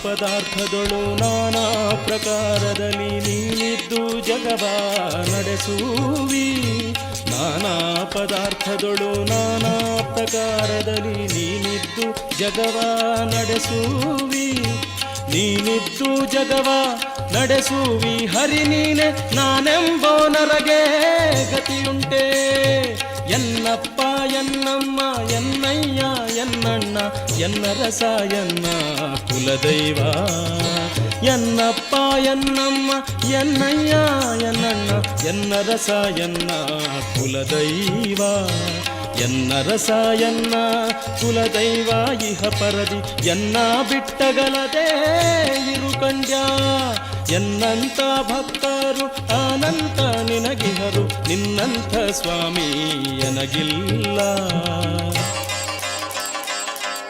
ಪದಾರ್ಥದೊಳು ನಾನಾ ಪ್ರಕಾರದಲ್ಲಿ ನೀನಿದ್ದು ಜಗವ ನಡೆಸುವಿ. ನಾನಾ ಪದಾರ್ಥದೊಳು ನಾನಾ ಪ್ರಕಾರದಲ್ಲಿ ನೀನಿದ್ದು ಜಗವ ನಡೆಸುವಿ. ನೀನಿದ್ದು ಜಗವ ನಡೆಸುವಿ ಹರಿ ನೀನೆ, ನಾನೆಂಬೋ ನರಗೆ ಗತಿಯುಂಟೆ. ಎನ್ನಪ್ಪ ಎನ್ನಮ್ಮ ಎನ್ನಯ್ಯ ಎನ್ನಣ್ಣ ಎನ್ನ ರಸ ಎನ್ನ ಕುಲದೈವ. ಎನ್ನಪ್ಪ ಎನ್ನಮ್ಮ ಎನ್ನಯ್ಯ ಎನ್ನಣ್ಣ ಎನ್ನ ರಸ ಎನ್ನ ಕುಲದೈವ. ಎನ್ನ ರಸ ಎನ್ನ ಕುಲದೈವ ಇಹ ಪರದಿ ಎನ್ನ ಬಿಟ್ಟಗಲದೆ ಇರು ಕಂಡ್ಯ. ಎನ್ನಂತ ಭಕ್ತರು ಅನಂತ ನಿನಗಿಹರು, ನಿನ್ನಂಥ ಸ್ವಾಮಿ ಎನಗಿಲ್ಲ.